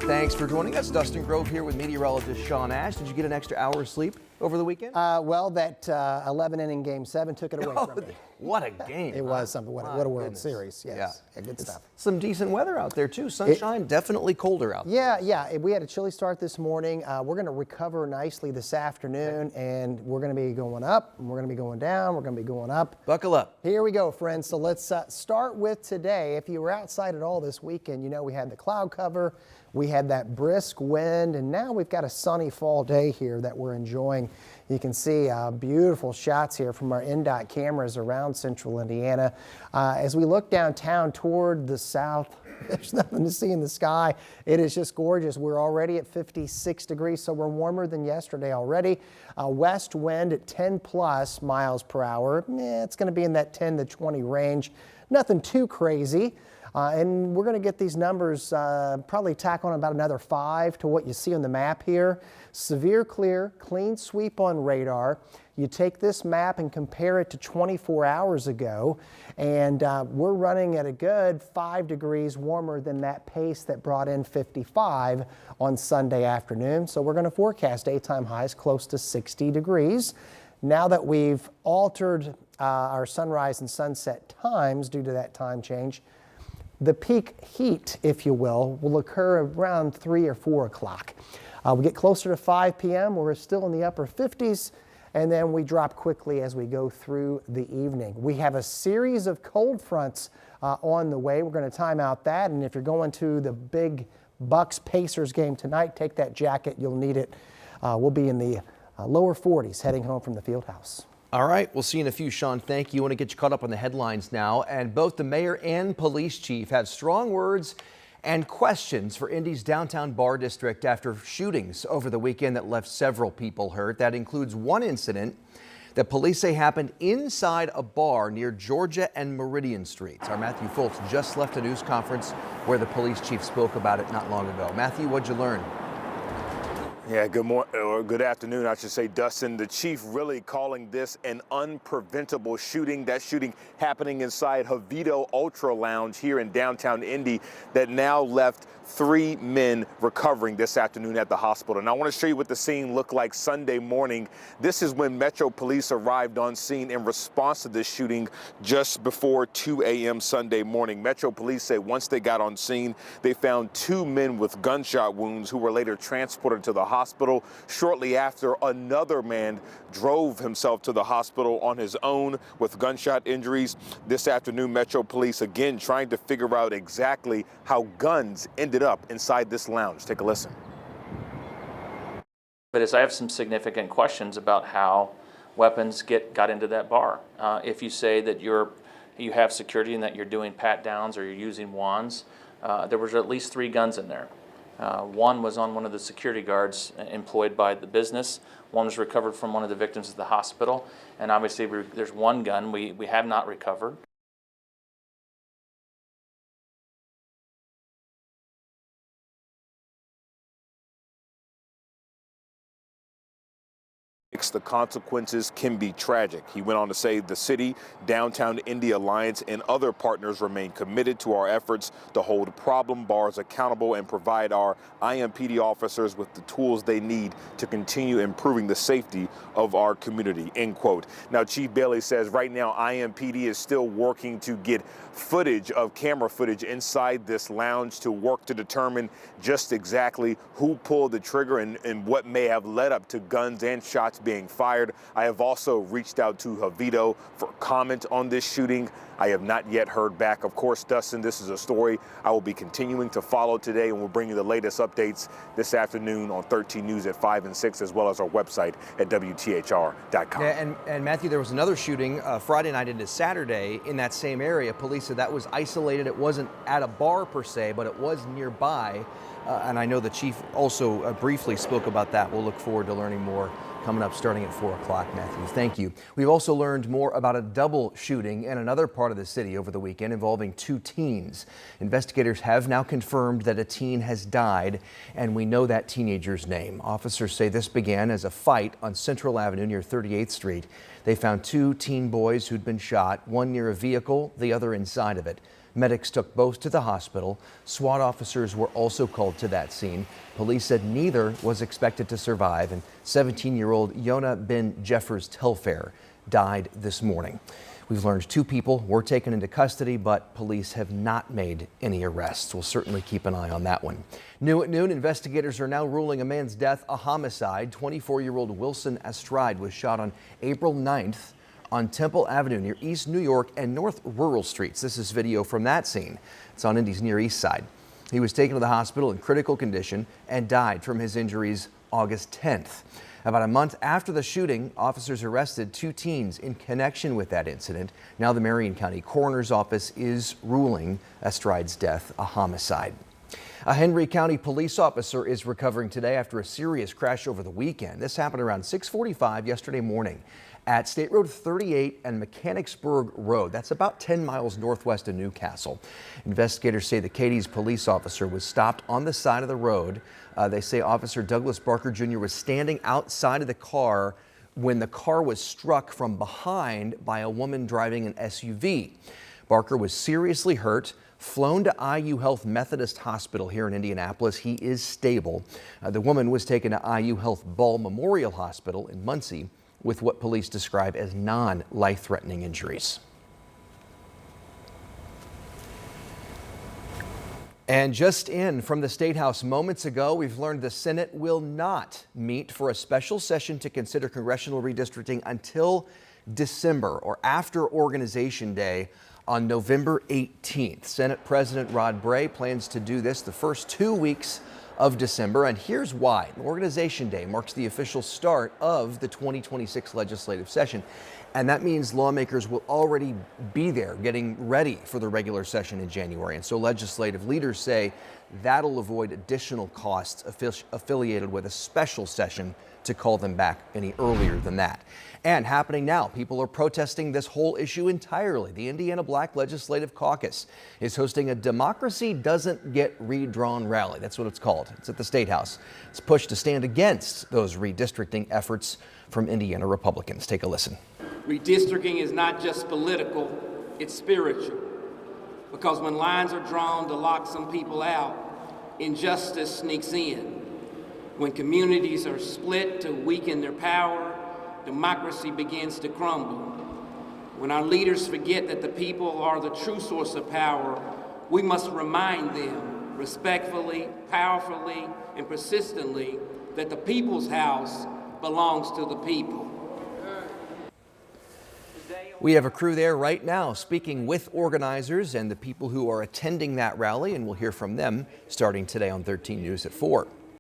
Thanks for joining us. Dustin Grove here with meteorologist Sean Ash. Did you get an extra hour of sleep over the weekend? Well, that 11-inning Game 7 took it away from me. What a game. It was something. What a World Series. Yes. Yeah, good stuff. Some decent weather out there, too. Sunshine, definitely colder out there. Yeah. We had a chilly start this morning. We're going to recover nicely this afternoon, and we're going to be going up, and we're going to be going down, we're going to be going up. Buckle up. Here we go, friends. So let's start with today. If you were outside at all this weekend, you know we had the cloud cover. We had that brisk wind, and now we've got a sunny fall day here that we're enjoying. You can see beautiful shots here from our NDOT cameras around central Indiana. As we look downtown toward the south, there's nothing to see in the sky. It is just gorgeous. We're already at 56 degrees, so we're warmer than yesterday already. West wind at 10 plus miles per hour. It's going to be in that 10 to 20 range. Nothing too crazy. And we're going to get these numbers, probably tack on about another 5 to what you see on the map here. Severe clear, clean sweep on radar. You take this map and compare it to 24 hours ago, and we're running at a good 5 degrees warmer than that pace that brought in 55 on Sunday afternoon. So we're going to forecast daytime highs close to 60 degrees. Now that we've altered our sunrise and sunset times due to that time change, the peak heat, if you will occur around 3 or 4 o'clock. We get closer to 5 p.m. We're still in the upper 50s, and then we drop quickly as we go through the evening. We have a series of cold fronts on the way. We're going to time out that, and if you're going to the big Bucks-Pacers game tonight, take that jacket. You'll need it. We'll be in the lower 40s heading home from the field house. All right, we'll see you in a few, Sean. Thank you. I want to get you caught up on the headlines now. And both the mayor and police chief have strong words and questions for Indy's downtown bar district after shootings over the weekend that left several people hurt. That includes one incident that police say happened inside a bar near Georgia and Meridian Streets. Our Matthew Foltz just left a news conference where the police chief spoke about it not long ago. Matthew, what'd you learn? Yeah, good afternoon, I should say, Dustin. The chief really calling this an unpreventable shooting. That shooting happening inside Jovito Ultra Lounge here in downtown Indy that now left 3 men recovering this afternoon at the hospital. And I want to show you what the scene looked like Sunday morning. This is when Metro Police arrived on scene in response to this shooting just before 2 a.m. Sunday morning. Metro Police say once they got on scene, they found 2 men with gunshot wounds who were later transported to the hospital. Shortly after, another man drove himself to the hospital on his own with gunshot injuries. This afternoon, Metro Police again trying to figure out exactly how guns ended up inside this lounge. Take a listen. But I have some significant questions about how weapons got into that bar. If you say that you have security and that you're doing pat downs or you're using wands, there was at least 3 guns in there. One was on one of the security guards employed by the business. One was recovered from one of the victims at the hospital. And obviously there's one gun we have not recovered. The consequences can be tragic. He went on to say the city, Downtown Indy Alliance, and other partners remain committed to our efforts to hold problem bars accountable and provide our IMPD officers with the tools they need to continue improving the safety of our community, end quote. Now, Chief Bailey says right now IMPD is still working to get camera footage inside this lounge to work to determine just exactly who pulled the trigger and what may have led up to guns and shots being fired. I have also reached out to Jovito for comment on this shooting. I have not yet heard back. Of course, Dustin, this is a story I will be continuing to follow today, and we'll bring you the latest updates this afternoon on 13 News at 5 and 6, as well as our website at WTHR.com. Yeah, and Matthew, there was another shooting Friday night into Saturday in that same area. Police said that was isolated. It wasn't at a bar per se, but it was nearby. And I know the chief also briefly spoke about that. We'll look forward to learning more coming up starting at 4 o'clock, Matthew. Thank you. We've also learned more about a double shooting in another part of the city over the weekend involving 2 teens. Investigators have now confirmed that a teen has died, and we know that teenager's name. Officers say this began as a fight on Central Avenue near 38th Street. They found 2 teen boys who'd been shot, one near a vehicle, the other inside of it. Medics took both to the hospital. SWAT officers were also called to that scene. Police said neither was expected to survive, and 17-year-old Yona bin Jeffers Telfair died this morning. We've learned 2 people were taken into custody, but police have not made any arrests. We'll certainly keep an eye on that one. New at noon, investigators are now ruling a man's death a homicide. 24-year-old Wilson Estride was shot on April 9th on Temple Avenue near East New York and North Rural Streets. This is video from that scene. It's on Indy's Near East Side. He was taken to the hospital in critical condition and died from his injuries August 10th. About a month after the shooting, officers arrested 2 teens in connection with that incident. Now the Marion County Coroner's Office is ruling Estride's death a homicide. A Henry County police officer is recovering today after a serious crash over the weekend. This happened around 6:45 yesterday morning at State Road 38 and Mechanicsburg Road. That's about 10 miles northwest of Newcastle. Investigators say the Katie's police officer was stopped on the side of the road. They say Officer Douglas Barker Jr. was standing outside of the car when the car was struck from behind by a woman driving an SUV. Barker was seriously hurt, flown to IU Health Methodist Hospital here in Indianapolis. He is stable. The woman was taken to IU Health Ball Memorial Hospital in Muncie with what police describe as non-life-threatening injuries. And just in from the State House moments ago, we've learned the Senate will not meet for a special session to consider congressional redistricting until December or after Organization Day on November 18th. Senate President Rod Bray plans to do this the first 2 weeks of December, and here's why. Organization Day marks the official start of the 2026 legislative session, and that means lawmakers will already be there getting ready for the regular session in January. And so legislative leaders say that'll avoid additional costs affiliated with a special session to call them back any earlier than that. And happening now, people are protesting this whole issue entirely. The Indiana Black Legislative Caucus is hosting a Democracy Doesn't Get Redrawn rally. That's what it's called. It's at the State House. It's pushed to stand against those redistricting efforts from Indiana Republicans. Take a listen. Redistricting is not just political, it's spiritual. Because when lines are drawn to lock some people out, injustice sneaks in. When communities are split to weaken their power, democracy begins to crumble. When our leaders forget that the people are the true source of power, we must remind them respectfully, powerfully, and persistently that the people's house belongs to the people. We have a crew there right now speaking with organizers and the people who are attending that rally, and we'll hear from them starting today on 13 News at 4.